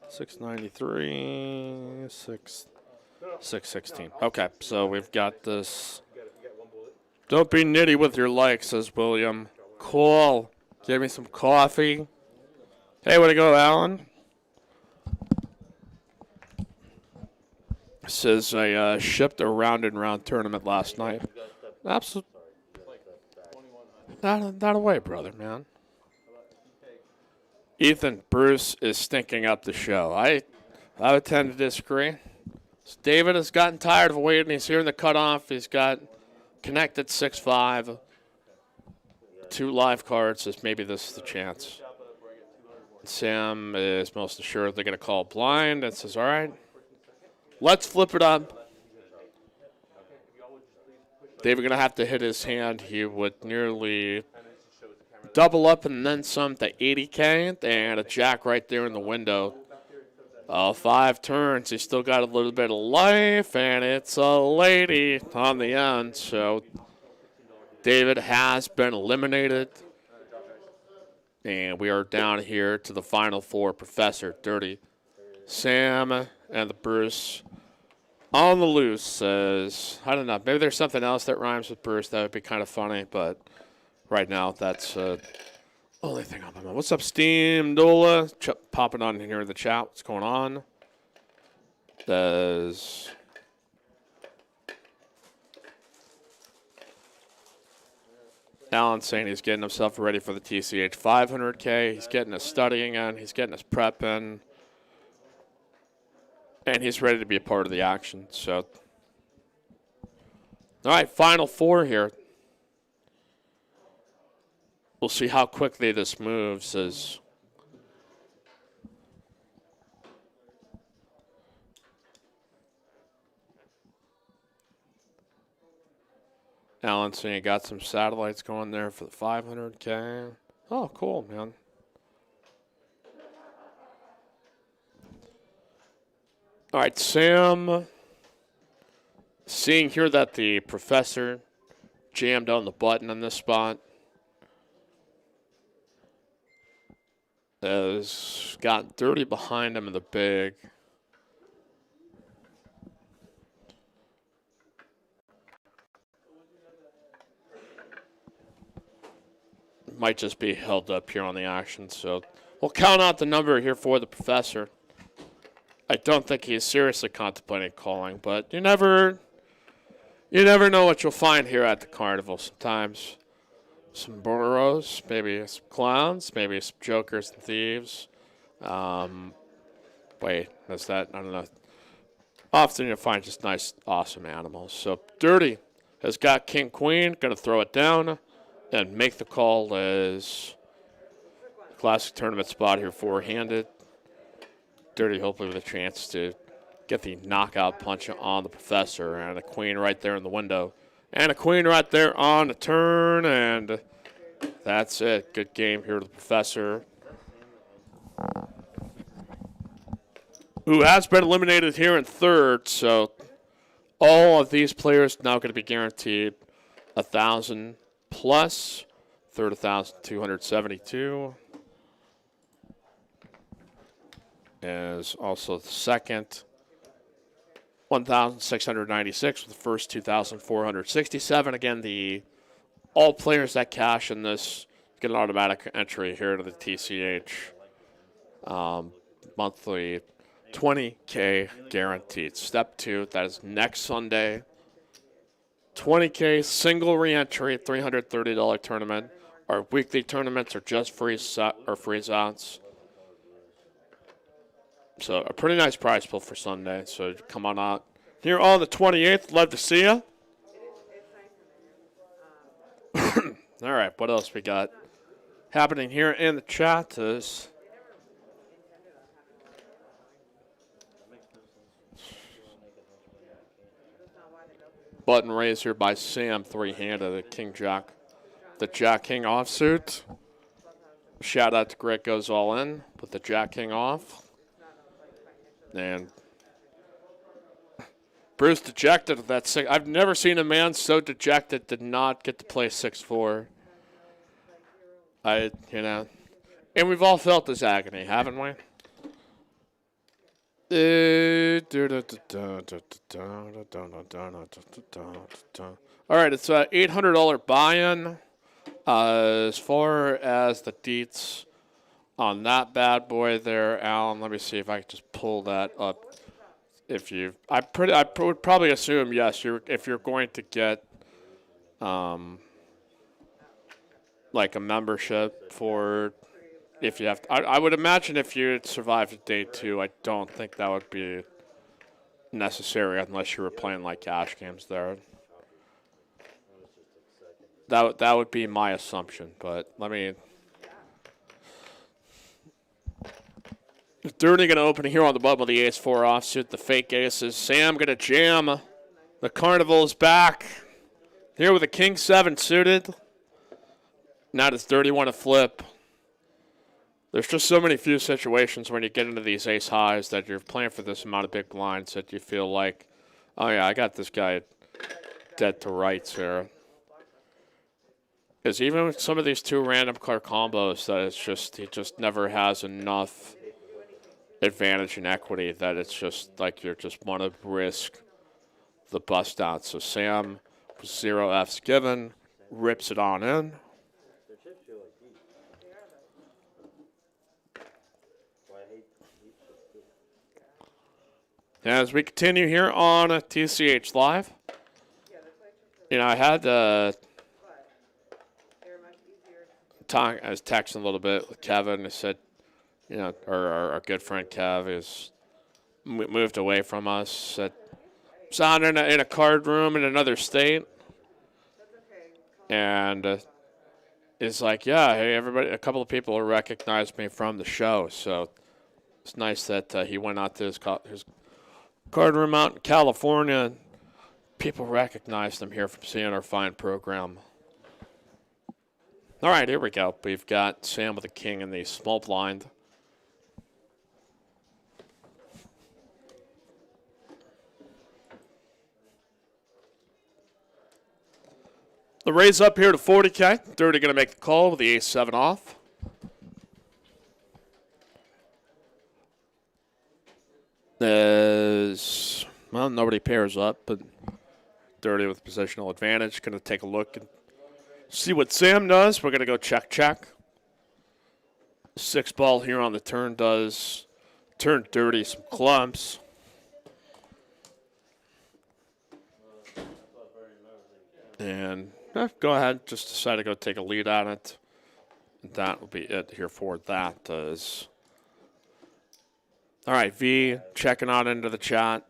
693, 616. Okay, so we've got this. Don't be nitty with your like, says William. Cool. Give me some coffee. Hey, way to go, Alan. Says I shipped a round and round tournament last night. Absolutely. Not away, brother, man. Ethan, Bruce is stinking up the show. I would tend to disagree. So David has gotten tired of waiting. He's here in the cutoff. He's got connected 6-5. 2 live cards. Says maybe this is the chance. Sam is most assuredly going to call blind and says, all right, let's flip it up. David going to have to hit his hand. He would nearly double up and then some to 80K, and a jack right there in the window. 5 turns, he's still got a little bit of life, and it's a lady on the end. So David has been eliminated, and we are down here to the final 4. Professor, Dirty, Sam, and the Bruce on the loose. Says, I don't know, maybe there's something else that rhymes with Bruce. That would be kind of funny, but right now, that's the only thing on my mind. What's up, Steam Dola? Popping on here in the chat. What's going on? Does Alan saying he's getting himself ready for the TCH 500K. He's getting his studying in. He's getting his prep in. And he's ready to be a part of the action. So, all right, final 4 here. We'll see how quickly this moves as Alan saying he got some satellites going there for the 500K. Oh, cool, man. All right, Sam. Seeing here that the Professor jammed on the button on this spot. Has got Dirty behind him in the big. Might just be held up here on the action, so we'll count out the number here for the Professor. I don't think he is seriously contemplating calling, but you never know what you'll find here at the carnival. Sometimes some burros, maybe some clowns, maybe some jokers and thieves. Wait, is that? I don't know. Often you'll find just nice, awesome animals. So Dirty has got King Queen, going to throw it down. And make the call as classic tournament spot here, four-handed. Dirty hopefully with a chance to get the knockout punch on the professor. And a queen right there in the window. And a queen right there on the turn. And that's it. Good game here to the professor, who has been eliminated here in third. So all of these players now going to be guaranteed 1,000 plus. Third 1,272. Is also the second 1,696 with the first 2,467. Again, all players that cash in this get an automatic entry here to the TCH monthly 20K guaranteed. Step 2, that is next Sunday. 20K single re-entry, $330 tournament. Our weekly tournaments are just freeze outs. So a pretty nice prize pool for Sunday. So come on out. Here on the 28th, love to see you. All right, what else we got happening here in the chat is button raised here by Sam, three-handed, the King Jack, the Jack King offsuit. Shout out to Greg Goes All In, put the Jack King off. And Bruce dejected at that six. I've never seen a man so dejected did not get to play 6-4. And we've all felt this agony, haven't we? All right, it's a $800 buy-in. As far as the deets on that bad boy there, Alan, let me see if I can just pull that up. I would probably assume yes. If you're going to get, like a membership for, if you have, I would imagine if you survived day 2, I don't think that would be necessary unless you were playing like cash games there. That would be my assumption, but let me. Dirty going to open here on the bubble, the ace-4 offsuit, the fake aces. Sam going to jam. The carnival is back. Here with a king-7 suited. Now does Dirty want to flip. There's just so many few situations when you get into these ace-highs that you're playing for this amount of big blinds that you feel like, oh yeah, I got this guy dead to rights here. Because even with some of these 2 random card combos, that it's just, he just never has enough advantage in equity that it's just like you just want to risk the bust out. So Sam, 0 Fs given, rips it on in. As we continue here on TCH Live, I had I was texting a little bit with Kevin. I said, our good friend Kev is moved away from us. Said, was on in a card room in another state, and is like, yeah, hey everybody, a couple of people recognized me from the show, so it's nice that he went out to his card room out in California. People recognized him here from seeing our fine program. All right, here we go. We've got Sam with a king in the small blind. The raise up here to 40K. Dirty going to make the call with the ace-7 off. Well, nobody pairs up, but Dirty with positional advantage. Going to take a look and see what Sam does. We're going to go check. 6 ball here on the turn does turn Dirty some clumps. And go ahead, just decide to go take a lead on it. That will be it here for that. Does. All right, V checking out into the chat.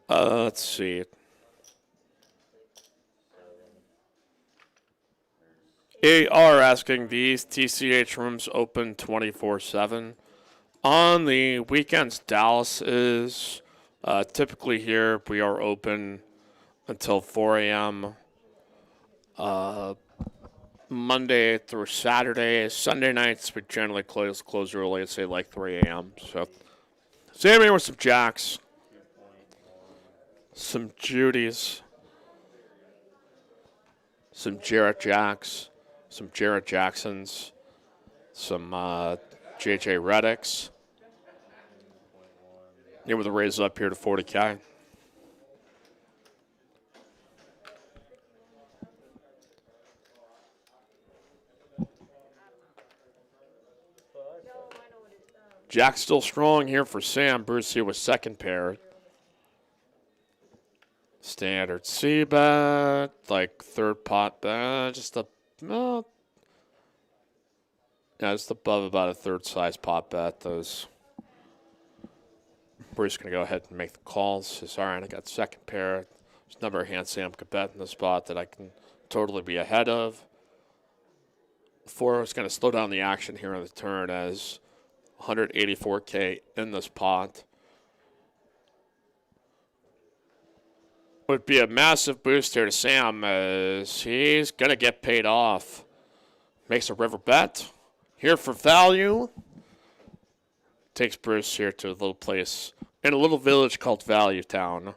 Let's see. They are asking these TCH rooms open 24/7. On the weekends, Dallas is typically here. We are open until 4 a.m. Monday through Saturday. Sunday nights, we generally close early at, say, like 3 a.m. So, same here with some Jacks, some Judys, some Jarrett Jacks, some Jarrett Jacksons, some JJ Reddicks. Yeah, with the raise up here to 40K. Jack's still strong here for Sam. Bruce here with second pair. Standard C-bet, like third pot bet, just just above about a third size pot bet. Those. Bruce going to go ahead and make the calls. Says, all right, I got second pair. There's a number of hands Sam could bet in the spot that I can totally be ahead of. Four is going to slow down the action here on the turn as 184K in this pot. Would be a massive boost here to Sam as he's going to get paid off. Makes a river bet. Here for value. Takes Bruce here to a little place in a little village called Value Town.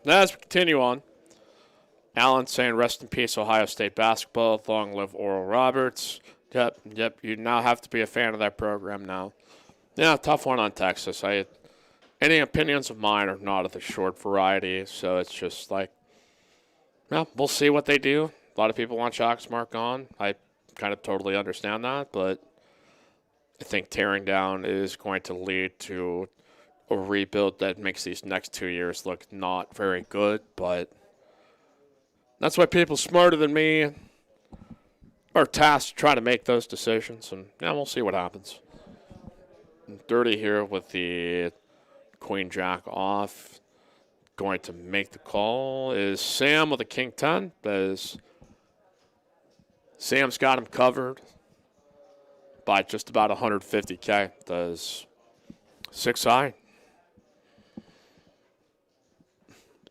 As we continue on, Alan saying rest in peace Ohio State basketball. Long live Oral Roberts. Yep, you now have to be a fan of that program now. Yeah, tough one on Texas. Any opinions of mine are not of the short variety, so it's just like, well, we'll see what they do. A lot of people want Shocksmart gone. I kind of totally understand that, but I think tearing down is going to lead to a rebuild that makes these next 2 years look not very good, but that's why people smarter than me are tasked to try to make those decisions, and yeah, we'll see what happens. Dirty here with the Queen Jack off. Going to make the call is Sam with a King 10. As Sam's got him covered by just about 150K. Does 6 high.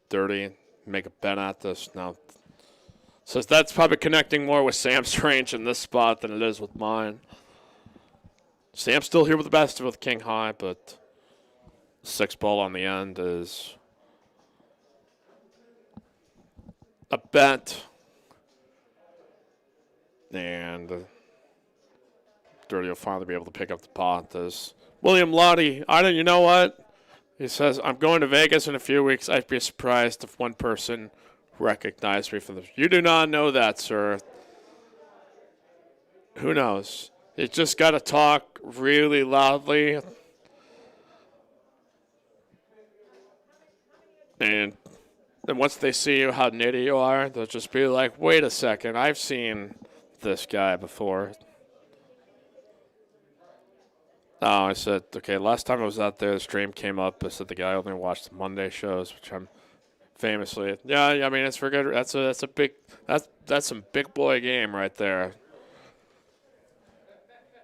Dirty. Make a bet at this now. So that's probably connecting more with Sam's range in this spot than it is with mine. Sam's still here with the best with King High, but 6 ball on the end is a bet. And Dirty will finally be able to pick up the pot. As William Lottie, you know what? He says, I'm going to Vegas in a few weeks. I'd be surprised if one person recognized me from this. You do not know that, sir. Who knows? You just got to talk really loudly. And then once they see you how nitty you are, they'll just be like, wait a second, I've seen this guy before. Oh, I said, okay, last time I was out there, the stream came up. I said the guy only watched the Monday shows, which I'm famously, yeah, I mean, it's for good. That's some big boy game right there.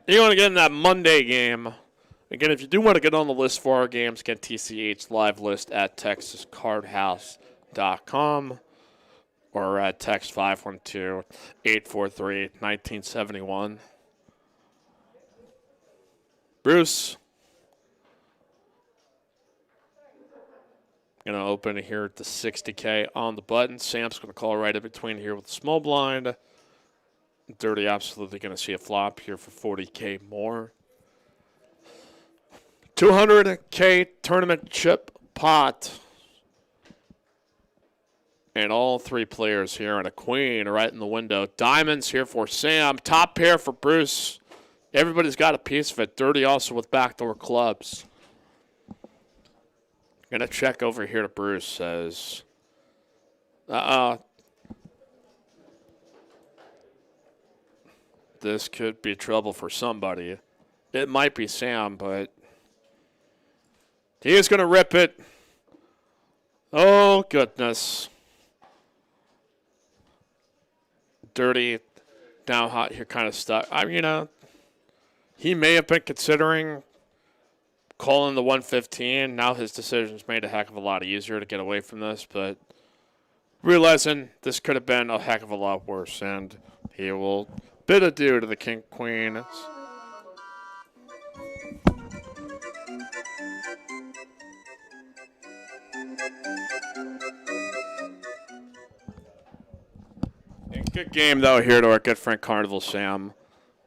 You want to get in that Monday game. Again, if you do want to get on the list for our games, get TCH live list at texascardhouse.com or at text 512-843-1971. Bruce. Going to open here at the 60K on the button. Sam's going to call right in between here with the small blind. Dirty absolutely going to see a flop here for 40K more. 200K tournament chip pot. And all 3 players here and a queen right in the window. Diamonds here for Sam. Top pair for Bruce. Everybody's got a piece of it. Dirty also with backdoor clubs. Going to check over here to Bruce. Says, this could be trouble for somebody. It might be Sam, but he is going to rip it. Oh, goodness. Dirty now hot here, kind of stuck. I mean, he may have been considering calling the 115. Now his decision's made a heck of a lot easier to get away from this, but realizing this could have been a heck of a lot worse, and he will bid adieu to the King Queen. Good game, though, here to our good friend Carnival Sam.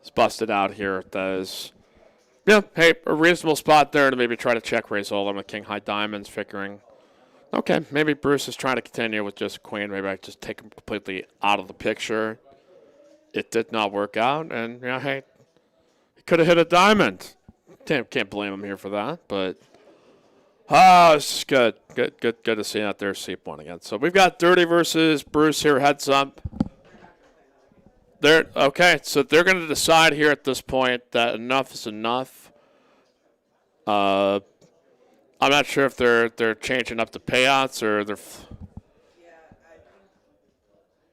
He's busted out here. Does, yeah, hey, a reasonable spot there to maybe try to check raise all of them with King High Diamonds, figuring, okay, maybe Bruce is trying to continue with just Queen. Maybe I just take him completely out of the picture. It did not work out, and, yeah, hey, he could have hit a diamond. Can't blame him here for that, but this is good. Good to see out there, Seep one again. So we've got Dirty versus Bruce here, heads up. Okay, so they're going to decide here at this point that enough is enough. I'm not sure if they're changing up the payouts or they're. Yeah, I think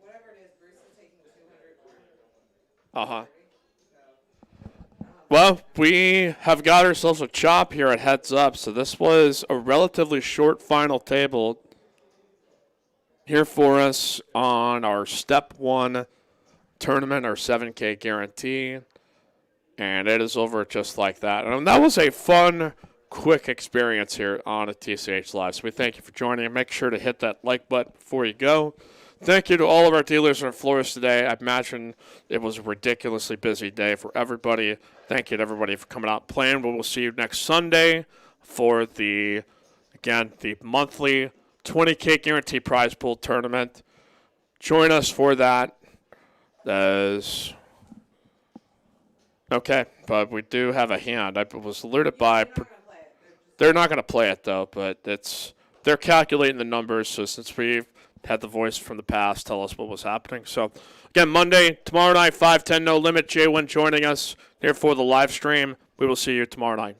whatever it is, Bruce is taking 200. Well, we have got ourselves a chop here at Heads Up, so this was a relatively short final table here for us on our Step 1 tournament, our 7K guarantee, and it is over just like that. And that was a fun, quick experience here on a TCH Live. So we thank you for joining. Make sure to hit that like button before you go. Thank you to all of our dealers and our floors today. I imagine it was a ridiculously busy day for everybody. Thank you to everybody for coming out and playing. We will see you next Sunday for the monthly 20K guarantee prize pool tournament. Join us for that. Okay, but we do have a hand. I was alerted by. They're not going to play it though, but they're calculating the numbers. So since we've had the voice from the past tell us what was happening, so again, Monday, tomorrow night, 5:10, no limit. Jay Wynn joining us here for the live stream. We will see you tomorrow night.